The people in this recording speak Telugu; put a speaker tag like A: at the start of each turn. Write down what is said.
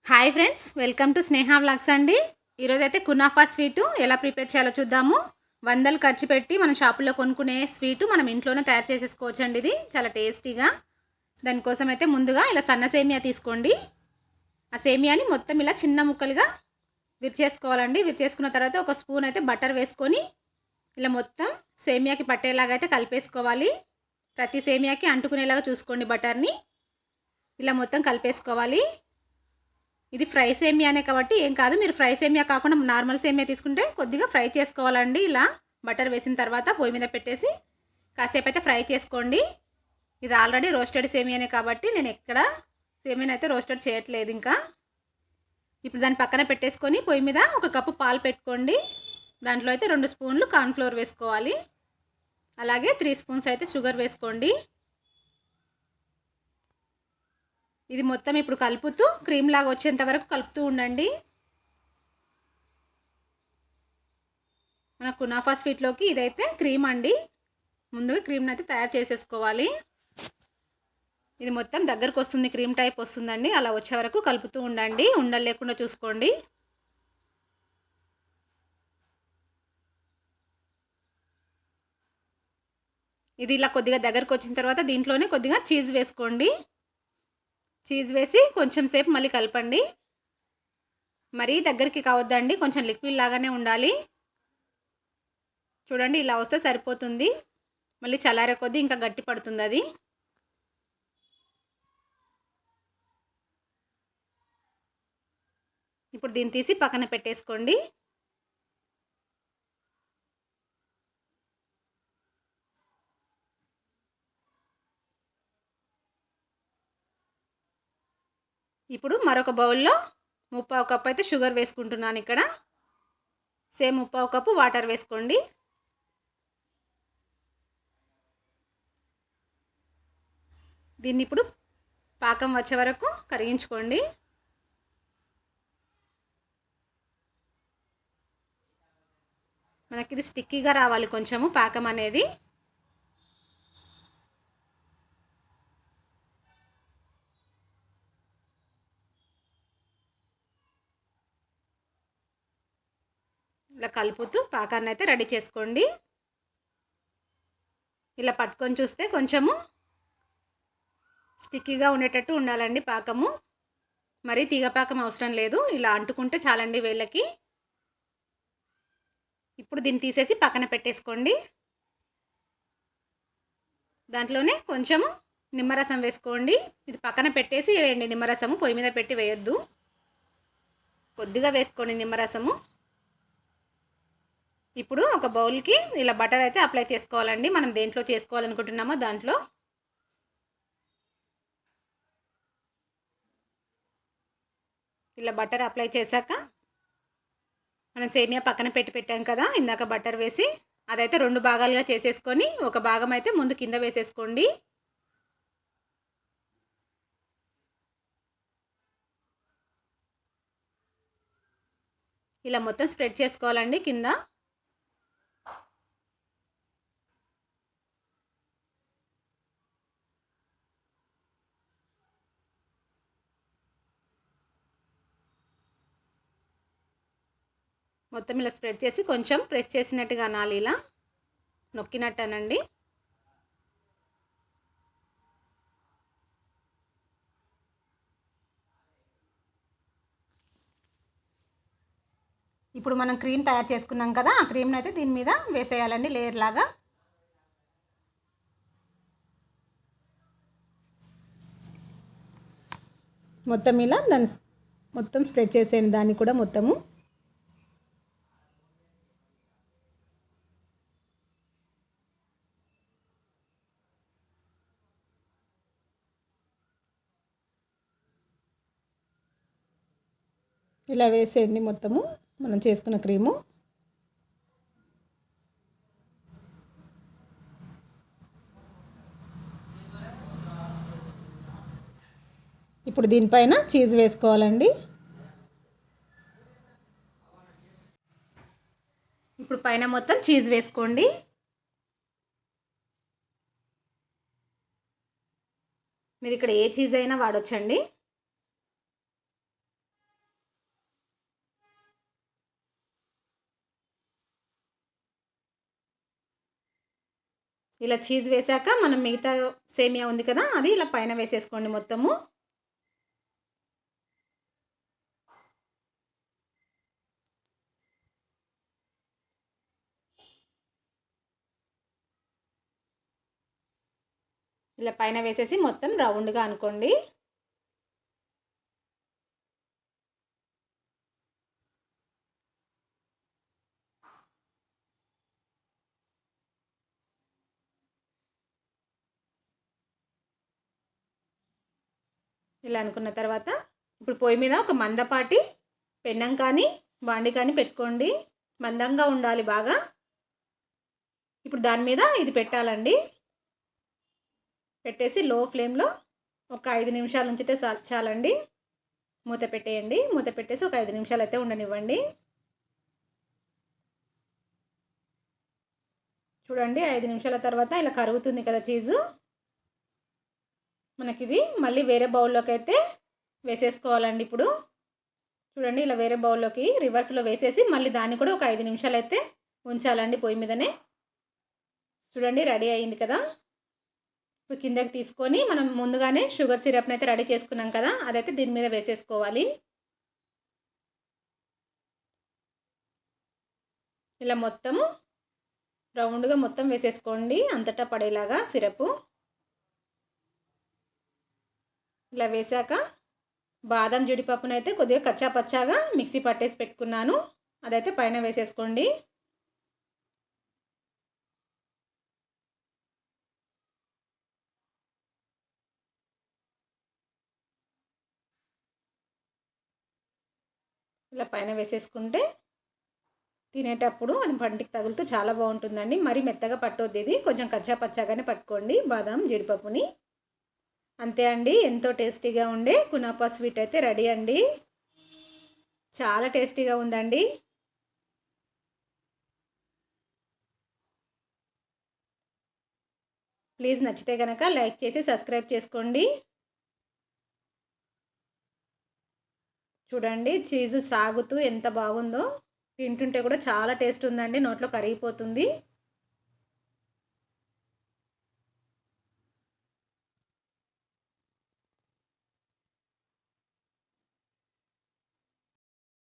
A: Hi friends, welcome to Sneha vlogs అండి. ఈరోజైతే కునాఫా స్వీటు ఎలా ప్రిపేర్ చేయాలో చూద్దాము. వందలు ఖర్చు పెట్టి మనం షాపులో కొనుక్కునే స్వీటు మనం ఇంట్లోనే తయారు చేసేసుకోవచ్చు అండి. ఇది చాలా టేస్టీగా. దానికోసం అయితే ముందుగా ఇలా సన్న సేమియా తీసుకోండి. ఆ సేమియాని మొత్తం ఇలా చిన్న ముక్కలుగా విరిచేసుకోవాలండి. విరిచేసుకున్న తర్వాత ఒక స్పూన్ అయితే బటర్ వేసుకొని ఇలా మొత్తం సేమియాకి పట్టేలాగా అయితే కలిపేసుకోవాలి. ప్రతి సేమియాకి అంటుకునేలాగా చూసుకోండి బటర్ని. ఇలా మొత్తం కలిపేసుకోవాలి. ఇది ఫ్రై సేమియానే కాబట్టి ఏం కాదు, మీరు ఫ్రై సేమియా కాకుండా నార్మల్ సేమియా తీసుకుంటే కొద్దిగా ఫ్రై చేసుకోవాలండి. ఇలా బటర్ వేసిన తర్వాత పొయ్యి మీద పెట్టేసి కాసేపు అయితే ఫ్రై చేసుకోండి. ఇది ఆల్రెడీ రోస్టెడ్ సేమియానే కాబట్టి నేను ఎక్కడ సేమియాని అయితే రోస్టెడ్ చేయట్లేదు. ఇంకా ఇప్పుడు దాన్ని పక్కన పెట్టేసుకొని పొయ్యి మీద ఒక కప్పు పాలు పెట్టుకోండి. దాంట్లో అయితే 2 స్పూన్లు కార్న్ఫ్లోర్ వేసుకోవాలి. అలాగే 3 స్పూన్స్ అయితే షుగర్ వేసుకోండి. ఇది మొత్తం ఇప్పుడు కలుపుతూ క్రీమ్ లాగా వచ్చేంత వరకు కలుపుతూ ఉండండి. మన కునాఫా స్వీట్లోకి ఇదైతే క్రీమ్ అండి. ముందుగా క్రీమ్ని అయితే తయారు చేసేసుకోవాలి. ఇది మొత్తం దగ్గరకు వస్తుంది, క్రీమ్ టైప్ వస్తుందండి. అలా వచ్చే వరకు కలుపుతూ ఉండండి, ఉండలు లేకుండా చూసుకోండి. ఇది ఇలా కొద్దిగా దగ్గరకు వచ్చిన తర్వాత దీంట్లోనే కొద్దిగా చీజ్ వేసుకోండి. చీజ్ వేసి కొంచెం సేపు మళ్ళీ కలపండి. మరీ దగ్గరికి కావద్దండి, కొంచెం లిక్విడ్ లాగానే ఉండాలి. చూడండి, ఇలా వస్తే సరిపోతుంది. మళ్ళీ చల్లారే కొద్దీ ఇంకా గట్టి పడుతుంది అది. ఇప్పుడు దీన్ని తీసి పక్కన పెట్టేసుకోండి. ఇప్పుడు మరొక బౌల్లో 3/4 కప్పు అయితే షుగర్ వేసుకుంటున్నాను. ఇక్కడ సేమ్ 3/4 కప్పు వాటర్ వేసుకోండి. దీన్ని ఇప్పుడు పాకం వచ్చే వరకు కరిగించుకోండి. మనకి ఇది స్టిక్కీగా రావాలి కొంచెము పాకం అనేది. ఇలా కలుపుతూ పాకాన్ని అయితే రెడీ చేసుకోండి. ఇలా పట్టుకొని చూస్తే కొంచెము స్టిక్కీగా ఉండేటట్టు ఉండాలండి పాకము. మరీ తీగ పాకం అవసరం లేదు, ఇలా అంటుకుంటే చాలండి వేళ్ళకి. ఇప్పుడు దీన్ని తీసేసి పక్కన పెట్టేసుకోండి. దాంట్లోనే కొంచెము నిమ్మరసం వేసుకోండి. ఇది పక్కన పెట్టేసి వేయండి నిమ్మరసము, పొయ్యి మీద పెట్టి వేయొద్దు. కొద్దిగా వేసుకోండి నిమ్మరసము. ఇప్పుడు ఒక బౌల్కి ఇలా బటర్ అయితే అప్లై చేసుకోవాలండి. మనం దేంట్లో చేసుకోవాలనుకుంటున్నామో దాంట్లో. ఇలా బటర్ అప్లై చేశాక మనం సేమియా పక్కన పెట్టాం కదా ఇందాక బటర్ వేసి, అదైతే 2 భాగాలుగా చేసేసుకొని ఒక భాగం అయితే ముందు కింద వేసేసుకోండి. ఇలా మొత్తం స్ప్రెడ్ చేసుకోవాలండి కింద. మొత్తం ఇలా స్ప్రెడ్ చేసి కొంచెం ప్రెస్ చేసినట్టుగా అనాలి, ఇలా నొక్కినట్టు అనండి. ఇప్పుడు మనం క్రీమ్ తయారు చేసుకున్నాం కదా, ఆ క్రీమ్ని అయితే దీని మీద వేసేయాలండి లేయర్ లాగా. మొత్తం ఇలా దాన్ని మొత్తం స్ప్రెడ్ చేసేయండి, దాన్ని కూడా మొత్తము. ఇలా వేసేయండి మొత్తము మనం చేసుకున్న క్రీము. ఇప్పుడు దీనిపైన చీజ్ వేసుకోవాలండి. ఇప్పుడు పైన మొత్తం చీజ్ వేసుకోండి. మీరు ఇక్కడ ఏ చీజ్ అయినా వాడొచ్చండి. ఇలా చీజ్ వేసాక మనం మిగతా సేమియా ఉంది కదా, అది ఇలా పైన వేసేసుకోండి మొత్తము. ఇలా పైన వేసేసి మొత్తం రౌండ్గా అనుకోండి. ఇలా అనుకున్న తర్వాత ఇప్పుడు పొయ్యి మీద ఒక మందపాటి పెన్నం కానీ బాండి కానీ పెట్టుకోండి. మందంగా ఉండాలి బాగా. ఇప్పుడు దాని మీద ఇది పెట్టాలండి. పెట్టేసి లో ఫ్లేమ్లో ఒక 5 నిమిషాలు ఉంచితే చాలండి. మూత పెట్టేయండి. మూత పెట్టేసి ఒక 5 నిమిషాలు అయితే ఉండనివ్వండి. చూడండి 5 నిమిషాల తర్వాత ఇలా కరుగుతుంది కదా చీజు. మనకిది మళ్ళీ వేరే బౌల్లోకి అయితే వేసేసుకోవాలండి. ఇప్పుడు చూడండి ఇలా వేరే బౌల్లోకి రివర్స్లో వేసేసి మళ్ళీ దాన్ని కూడా ఒక 5 నిమిషాలు అయితే ఉంచాలండి పొయ్యి మీదనే. చూడండి రెడీ అయింది కదా. ఇప్పుడు కిందకి తీసుకొని మనం ముందుగానే షుగర్ సిరప్ని అయితే రెడీ చేసుకున్నాం కదా, అదైతే దీని మీద వేసేసుకోవాలి. ఇలా మొత్తము రౌండ్గా మొత్తం వేసేసుకోండి, అంతటా పడేలాగా సిరపు. ఇలా వేసాక బాదం జీడిపప్పును అయితే కొద్దిగా కచ్చా పచ్చాగా మిక్సీ పట్టేసి పెట్టుకున్నాను, అదైతే పైన వేసేసుకోండి. ఇలా పైన వేసేసుకుంటే తినేటప్పుడు అది పంటికి తగులుతూ చాలా బాగుంటుందండి. మరి మెత్తగా పట్టొద్దు, ఇది కొంచెం కచ్చా పచ్చాగానే పట్టుకోండి బాదం జీడిపప్పుని. అంతే అండి, ఎంతో టేస్టీగా ఉండే కునాఫా స్వీట్ అయితే రెడీ అండి. చాలా టేస్టీగా ఉందండి. ప్లీజ్ నచ్చితే కనుక లైక్ చేసి సబ్స్క్రైబ్ చేసుకోండి. చూడండి చీజ్ సాగుతూ ఎంత బాగుందో, తింటుంటే కూడా చాలా టేస్ట్ ఉందండి, నోట్లో కరిగిపోతుంది.